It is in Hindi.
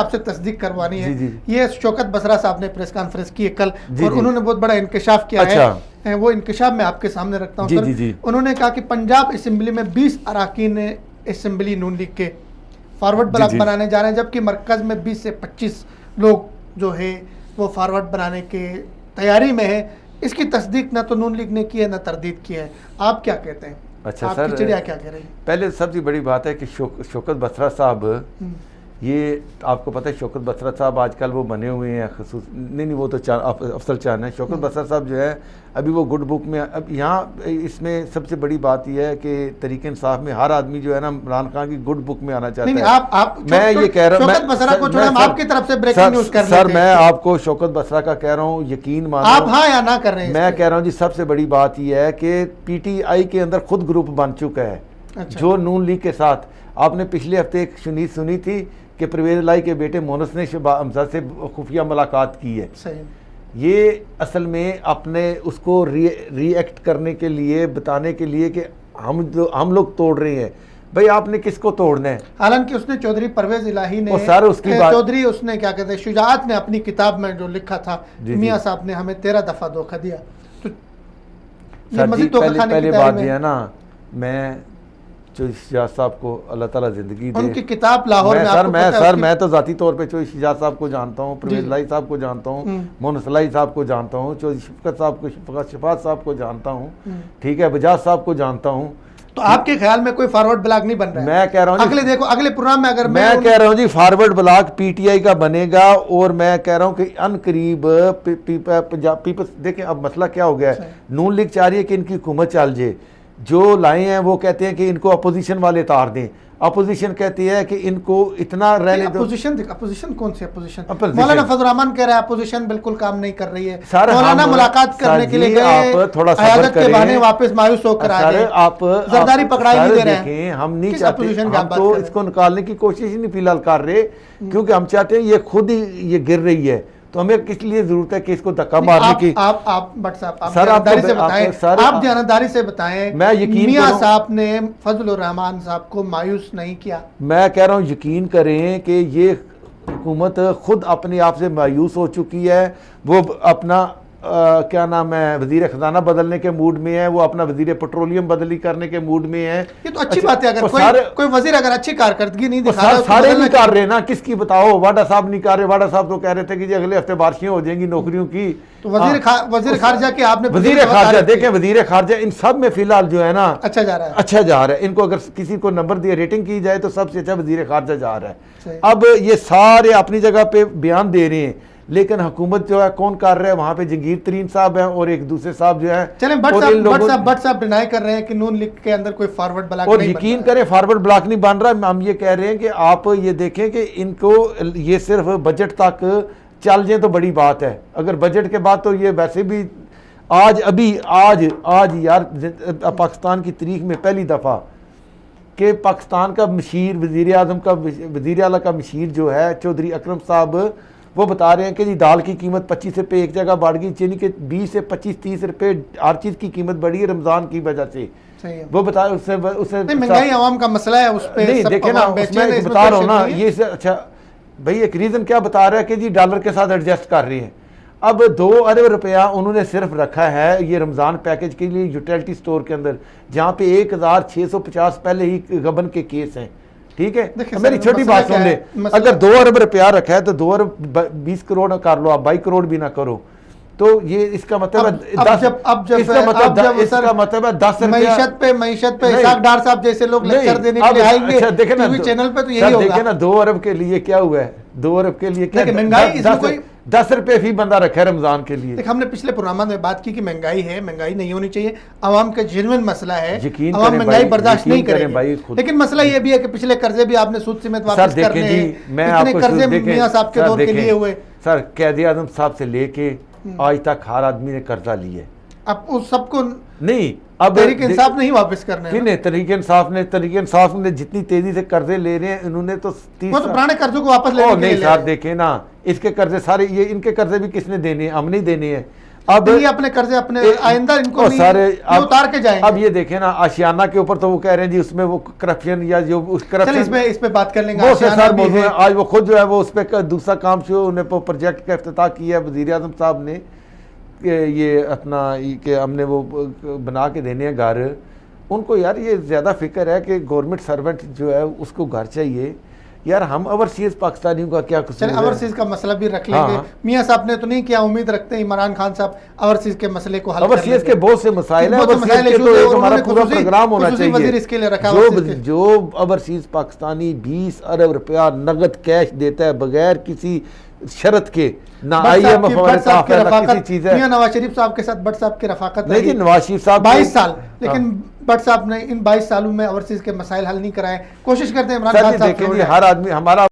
आपसे तस्दीक करवानी है। जी। ये शौकत बसरा साहब ने प्रेस कॉन्फ्रेंस की है कल जी, और उन्होंने बहुत बड़ा इंकशाफ किया है। वो इंकशाफ मैं आपके सामने रखता हूँ सर। जी। उन्होंने कहा कि पंजाब असम्बली में 20 अरकान असम्बली नून लीग के फॉरवर्ड ब्लॉक बनाने जा रहे हैं, जबकि मरकज़ में 20 से 25 लोग जो है वो फॉरवर्ड बनाने के तैयारी में है। इसकी तस्दीक ना तो नून लीग ने की है ना तरदीद की है, आप क्या कहते हैं? अच्छा आपकी सर, चिड़िया क्या कह रही है? पहले सबसे बड़ी बात है कि शौकत बसरा साहब, ये आपको पता है शौकत बसरा साहब आजकल वो बने हुए हैं खसूस नहीं वो तो अफसल चान है। शौकत बसरा साहब जो है अभी वो गुड बुक में, अब यहाँ इसमें सबसे बड़ी बात यह है कि तरीके इंसाफ में हर आदमी जो है ना इमरान खान की गुड बुक में आना चाहता है। आप मैं ये कह रहा हूँ, आपकी तरफ से ब्रेकिंग न्यूज़ कर सर मैं आपको शौकत बसरा का कह रहा हूँ, यकीन मानो आप हाँ या ना कर रहे हैं। मैं कह रहा हूँ जी सबसे बड़ी बात यह है कि PTI के अंदर खुद ग्रुप बन चुका है। अच्छा। जो नून लीग के साथ आपने पिछले हफ्ते एक सुनी थी कि परवेज लाई के बेटे मोनस ने शहबाज हमजा से खुफिया मुलाकात की है। सही। ये असल में अपने उसको रिएक्ट करने के लिए, बताने के लिए कि हम लोग तोड़ रहे हैं। भाई आपने किसको तोड़ना है? हालांकि उसने चौधरी परवेज इलाही ने सर उसकी चौधरी उसने क्या कहते हैं शुजाअत ने अपनी किताब में जो लिखा था, मियाँ साहब ने हमें 13 दफा धोखा दिया। तो पहले बात यह है ना, मैं चौधरी शहजाद साहब को अल्लाह ताला जिंदगी दे, उनकी किताब लाहौर में मैं तो जाती तौर पे चौधरी शहजाद साहब को जानता हूँ, परवेज लाई साहब को जानता हूँ, मोनस लाई साहब को जानता हूँ, चौधरी शफकत साहब को, शफात साहब को जानता हूँ, ठीक है, बजाज साहब को जानता हूँ। तो आपके ख्याल में कोई फॉरवर्ड ब्लॉक नहीं बन रहा है? मैं कह रहा हूँ अगले प्रोग्राम में अगर मैं कह रहा हूँ जी फॉरवर्ड ब्लॉक PTI का बनेगा। और मैं कह रहा हूँ कि अनकरीब पंजाब पीपल्स, देखें अब मसला क्या हो गया है, नून लीग चाह रही है कि इनकी हुकूमत चल जाए। जो लाए हैं वो कहते हैं कि इनको अपोजिशन वाले तार दें। अपोजिशन कहती है कि इनको इतना रहने दो। अपोजिशन कौन सी अपोजिशन? मौलाना फजल रहमान कह रहा है अपोजिशन बिल्कुल काम नहीं कर रही है। मौलाना मुलाकात करने के लिए गए, आप थोड़ा सब्र करें, वापस मायूस होकर आ गए। आप जरदारी पकड़ाई नहीं दे रहे हैं। हम नहीं चाहते, हम तो इसको निकालने की कोशिश ही नहीं फिलहाल कर रहे, क्योंकि हम चाहते हैं ये खुद ही ये गिर रही है, तो हमें किस लिए जरूरत है कि इसको धक्का मारने की? आप भट्ट साहब आप जानदारी से बताएं। मैं यकीन मियां साहब ने फजल रहमान साहब को मायूस नहीं किया। मैं कह रहा हूं यकीन करें कि ये हुकूमत खुद अपने आप से मायूस हो चुकी है। वो अपना क्या नाम है, वजीर खजाना बदलने के मूड में है, वो अपना वजीर पेट्रोलियम बदली करने के मूड में है। ये तो अच्छी बात है, अगर कोई वजीर अगर अच्छी कारकर्दगी नहीं दिखा रहा, सारे नहीं कर रहे ना, किसकी बताओ? वाडा साहब नहीं कर रहे। वाडा साहब तो कह रहे थे कि जी अगले हफ्ते बारिशें हो जाएंगी नौकरियों की। तो वजीर खारजा की आपने वजीर खारजा देखें, वजीर खारजा इन सब में फिलहाल जो है ना अच्छा जा रहा है। इनको अगर किसी को नंबर दिए, रेटिंग की जाए तो सबसे अच्छा वजीर खारजा जा रहा है। अब ये सारे अपनी जगह पे बयान दे रहे हैं, लेकिन हुकूमत जो है कौन कर रहा है? वहां पे जंगीर तरीन साहब हैं और एक दूसरे साहब जो है। चलें, भट्ट साहब डिनाई कर रहे हैं कि नून लीग के अंदर कोई फॉरवर्ड ब्लॉक और यकीन करें फॉरवर्ड ब्लॉक नहीं बन रहा। हम ये कह रहे हैं कि आप ये देखें कि इनको ये सिर्फ बजट तक चल जाए तो बड़ी बात है। अगर बजट के बाद तो ये वैसे भी आज यार पाकिस्तान की तारीख में पहली दफा कि पाकिस्तान का मशीर, वजीर आजम का, वजीर आला का मशीर जो है चौधरी अकरम साहब, वो बता रहे हैं कि जी दाल की कीमत 25 रुपये एक जगह बढ़ गई, चीनी के 20 से 25-30 रुपये हर चीज़ की कीमत बढ़ी है रमज़ान की वजह से। वो बता उससे महंगाई आवाम का मसला है, उस पे नहीं देखे ना, उसमें बता रहा हूँ ना ये अच्छा भाई एक रीज़न क्या बता रहा है कि जी डॉलर के साथ एडजस्ट कर रही है। अब 2 अरब रुपया उन्होंने सिर्फ रखा है ये रमज़ान पैकेज के लिए यूटिलिटी स्टोर के अंदर, जहाँ पे 1650 पहले ही गबन के केस हैं। ठीक है, मेरी छोटी बात सुन ले, अगर 2 अरब रुपया रखा है तो 2 अरब 20 करोड़ कर लो, आप 22 करोड़ भी ना करो, तो ये इसका मतलब है 10 मईशत पे इसाक डार साहब जैसे लोग लेक्चर देने के लिए आएंगे। अच्छा देखे ना, चैनल पे तो यही होगा। देखे ना 2 अरब के लिए क्या हुआ है, 2 अरब के लिए क्या महंगाई, 10 रुपए फी बंदा रखा है रमजान के लिए। देख हमने पिछले प्रोग्राम में बात की कि महंगाई है, महंगाई नहीं होनी चाहिए, आवाम का जेन्युइन मसला है, आवाम महंगाई बर्दाश्त नहीं करेंगे। लेकिन मसला ये भी है कि पिछले कर्जे भी आपने सूद समेत वापस करने हैं, इतने कर्जे मियां साहब के दौर के लिए हुए। सर कैद आजम साहब से लेके आज तक हर आदमी ने कर्जा लिए, अब उस सबको नहीं, अब तहरीक इंसाफ नहीं वापस करने हैं। तहरीक इंसाफ ने जितनी तेजी से कर्जे ले रहे हैं, इन्होंने तो 30 पुराने कर्जों को वापस लेने के लिए नहीं सर देखे ना, इसके कर्जे सारे ये इनके कर्जे भी किसने देने हैं? हम नहीं देने हैं। अब ये अपने कर्जे अपने आइंदा इनको नहीं, सारे ये उतार के जाएंगे। अब ये देखें ना, आशियाना के ऊपर तो वो कह रहे हैं जी उसमें वो करप्शन या जो उस करप्शन इस पे बात कर लेंगे। बहुत से सारे मौजूद हैं। आज वो खुद जो है वो उस पर दूसरा काम शुरू, उन्हें प्रोजेक्ट का इफ्तिताह किया है वज़ीर आज़म साहब ने, ये अपना कि हमने वो बना के देने हैं घर उनको। यार ये ज़्यादा फिक्र है कि गवर्नमेंट सर्वेंट जो है उसको घर चाहिए। यार हम ओवरसीज पाकिस्तानियों का क्या कसूर है? ओवरसीज का मसला भी रख लेंगे। मियां साहब ने तो नहीं किया, उम्मीद रखते हैं इमरान खान साहब ओवरसीज के मसले को हल ओवरसीज के बहुत से मसाइल हैं, ओवरसीज के तो एक हमारा पूरा प्रोग्राम होना चाहिए। जो ओवरसीज पाकिस्तानी 20 अरब रुपया नगद कैश देता है बगैर किसी शरत के, ना IMF किसी चीज है। नवाज शरीफ साहब के साथ भट्ट साहब की रफाकत नहीं जी, नवाज शरीफ साहब 22 साल, लेकिन भट्ट साहब ने इन 22 सालों में ओवरसीज के मसाइल हल नहीं कराए। कोशिश करते हैं इमरान खान साहब। हर आदमी हमारा